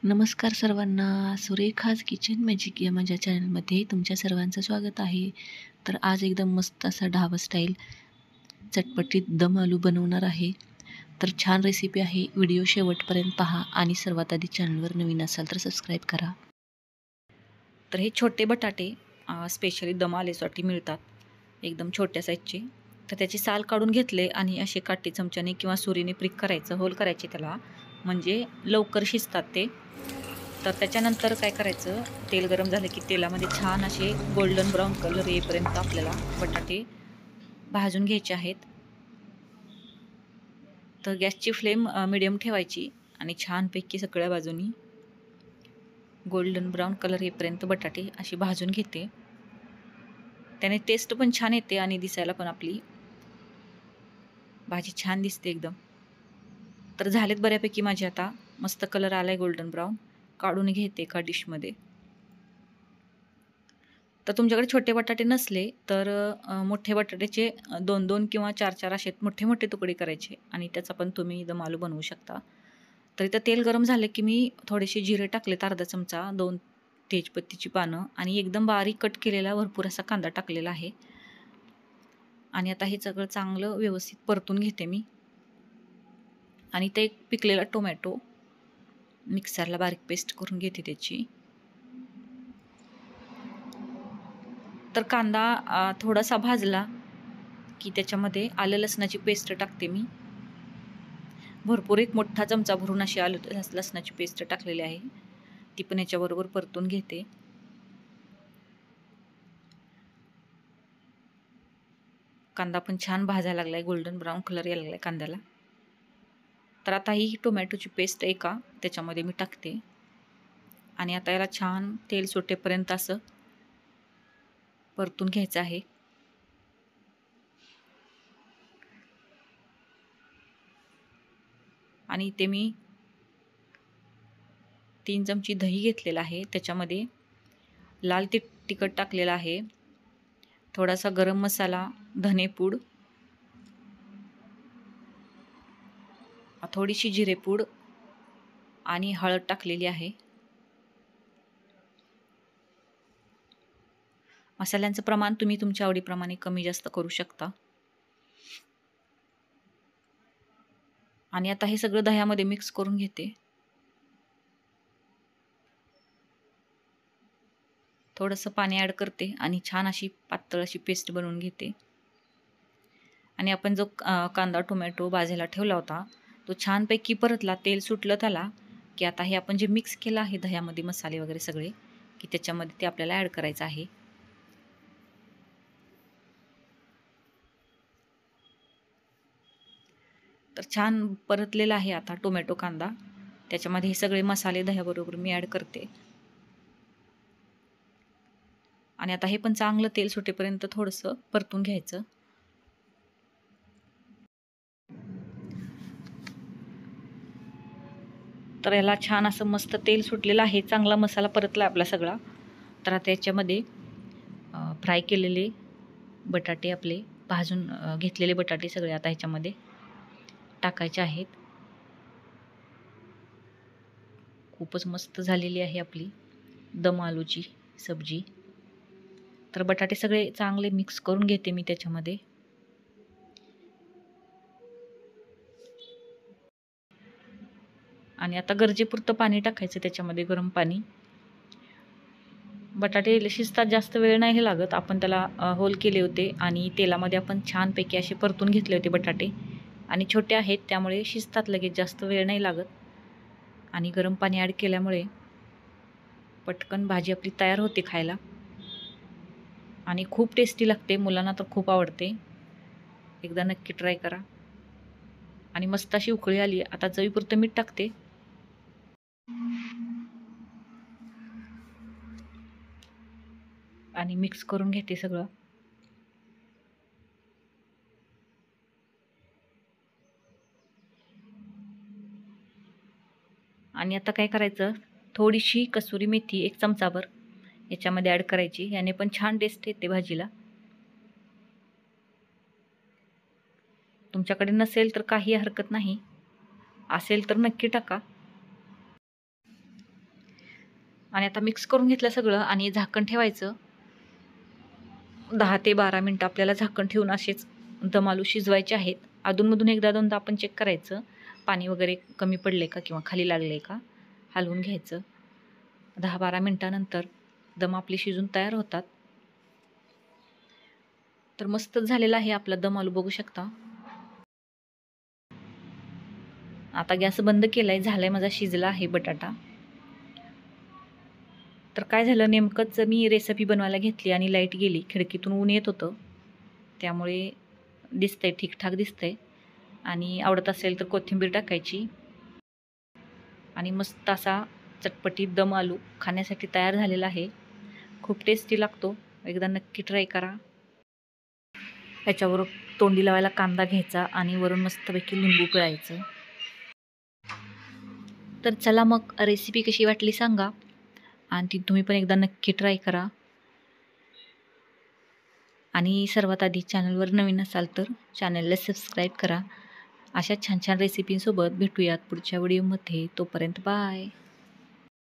नमस्कार सर्वांना. Surekha's kitchen magic या माझ्या चॅनलमध्ये तुमच्या सर्वांचं स्वागत आहे. तर आज एकदम मस्त असा ढाबा स्टाईल चटपटीत दम आलू बनवणार आहे. तर छान रेसिपी आहे. व्हिडिओ शेवटपर्यंत पहा आणि सर्वात आधी चॅनलवर नवीन असाल तर सबस्क्राईब करा. तर हे छोटे बटाटे स्पेशली दम आलेसाठी मिळतात, एकदम छोट्या साईजचे. तर त्याची साल काढून घेतले आणि असे काठी चमच्याने किंवा सुरीने प्रिक करायचं, होल करायचे त्याला, म्हणजे लवकर शिजतात ते. तर त्याच्यानंतर काय करायचं, तेल गरम झालं की तेलामध्ये छान असे गोल्डन ब्राऊन कलर येईपर्यंत आपल्याला बटाटे भाजून घ्यायचे आहेत. तर गॅसची फ्लेम मिडियम ठेवायची आणि छानपैकी सगळ्या बाजूनी गोल्डन ब्राऊन कलर येईपर्यंत बटाटे अशी भाजून घेते. त्याने टेस्ट पण छान येते आणि दिसायला पण आपली भाजी छान दिसते एकदम. तर झालेत बऱ्यापैकी माझे, आता मस्त कलर आलाय गोल्डन ब्राऊन. काढून घेते एका डिशमध्ये. तर तुमच्याकडे छोटे बटाटे नसले तर मोठे बटाट्याचे 2-2 किंवा 4-4 असे मोठे मोठे तुकडे करायचे आणि त्याचा पण तुम्ही दम आलू बनवू शकता. तर इथं तेल गरम झालं की मी थोडेसे जिरे टाकलेत, अर्धा चमचा, 2 तेजपत्तीची पानं आणि एकदम बारीक कट केलेला भरपूर असा कांदा टाकलेला आहे. आणि आता हे सगळं चांगलं व्यवस्थित परतून घेते मी. आणि ते एक पिकलेला टोमॅटो मिक्सरला बारीक पेस्ट करून घेते त्याची. तर कांदा थोडासा भाजला की त्याच्यामध्ये आलं लसणाची पेस्ट टाकते मी. भरपूर एक मोठा चमचा भरून अशी आलं लसणाची पेस्ट टाकलेली आहे. ती पण याच्याबरोबर परतून घेते. कांदा पण छान भाजायला लागलाय, गोल्डन ब्राऊन कलर यायला लागलाय कांद्याला. तर आता ही टोमॅटोची पेस्ट एका त्याच्यामध्ये मी टाकते आणि आता याला छान तेल सुटेपर्यंत असं परतून घ्यायचं आहे. आणि इथे मी 3 चमची दही घेतलेला आहे. त्याच्यामध्ये लाल तिखट टाकलेला आहे, थोडासा गरम मसाला, धनेपूड, थोडीशी जिरेपूड आणि हळद टाकलेली आहे. मसाल्यांचं प्रमाण तुम्ही तुमच्या आवडीप्रमाणे कमी जास्त करू शकता. आणि आता हे सगळं दह्यामध्ये मिक्स करून घेते. थोडंसं पाणी ॲड करते आणि छान अशी पातळ अशी पेस्ट बनवून घेते. आणि आपण जो कांदा टोमॅटो भाजायला ठेवला होता तो छानपैकी परतला, तेल सुटलं त्याला की आता हे आपण जे मिक्स केलं आहे दह्यामध्ये मसाले वगैरे सगळे, की त्याच्यामध्ये ते आपल्याला ॲड करायचं आहे. तर छान परतलेला आहे आता टोमॅटो कांदा. त्याच्यामध्ये हे सगळे मसाले दह्याबरोबर मी ॲड करते. आणि आता हे पण चांगलं तेल सुटेपर्यंत थोडंसं परतून घ्यायचं. तर याला छान असं मस्त तेल सुटलेलं आहे, चांगला मसाला परतला आपला सगळा. तर आता याच्यामध्ये फ्राय केलेले बटाटे, आपले भाजून घेतलेले बटाटे सगळे आता ह्याच्यामध्ये टाकायचे आहेत. खूपच मस्त झालेली आहे आपली दम आलूची सब्जी. तर बटाटे सगळे चांगले मिक्स करून घेते मी त्याच्यामध्ये. आणि आता गरजेपुरतं पाणी टाकायचं त्याच्यामध्ये, गरम पाणी. बटाटे शिजतात, जास्त वेळ नाही लागत. आपण त्याला होल केले होते आणि तेलामध्ये आपण छानपैकी असे परतून घेतले होते बटाटे. आणि छोटे आहेत त्यामुळे शिजतात लगेच, जास्त वेळ नाही लागत. आणि गरम पाणी ॲड केल्यामुळे पटकन भाजी आपली तयार होते खायला. आणि खूप टेस्टी लागते, मुलांना तर खूप आवडते. एकदा नक्की ट्राय करा. आणि मस्त अशी उकळी आली, आता चवीपुरतं मीठ टाकते. आणि मिक्स करून घेते सगळं. आणि आता काय करायचं, थोडीशी कसुरी मेथी 1 चमचाभर याच्यामध्ये ॲड करायची. याने पण छान टेस्ट येते भाजीला. तुमच्याकडे नसेल तर काही हरकत नाही, असेल तर नक्की टाका. आणि आता मिक्स करून घेतलं सगळं आणि झाकण ठेवायचं. 10 ते 12 मिनटं आपल्याला झाकण ठेवून असेच दम आलू शिजवायचे आहेत. अधूनमधून एकदा दोनदा आपण चेक करायचं, पाणी वगैरे कमी पडले का किंवा खाली लागले का, हलवून घ्यायचं. 10-12 मिनटानंतर दम आपले शिजून तयार होतात. तर मस्तच झालेला आहे आपला दम आलू, बघू शकता. आता गॅस बंद केलाय, झालाय माझा शिजला आहे बटाटा. तर काय झालं, नेमकंच मी रेसिपी बनवायला घेतली आणि लाईट गेली. खिडकीतून ऊन येत होतं, त्यामुळे दिसतंय, ठीकठाक दिसतंय. आणि आवडत असेल तर कोथिंबीर टाकायची. आणि मस्त असा चटपटीत दम आलू खाण्यासाठी तयार झालेला आहे. खूप टेस्टी लागतो, एकदा नक्की ट्राय करा. याच्यावर तोंडी लावायला कांदा घ्यायचा आणि वरून मस्तपैकी लिंबू पिळायचं. तर चला मग, रेसिपी कशी वाटली सांगा आणि ती तुम्ही पण एकदा नक्की ट्राय करा. आणि सर्वात आधी चॅनलवर नवीन असाल तर चॅनलला सबस्क्राईब करा. अशा छान छान रेसिपींसोबत भेटूयात पुढच्या व्हिडिओमध्ये. तोपर्यंत बाय.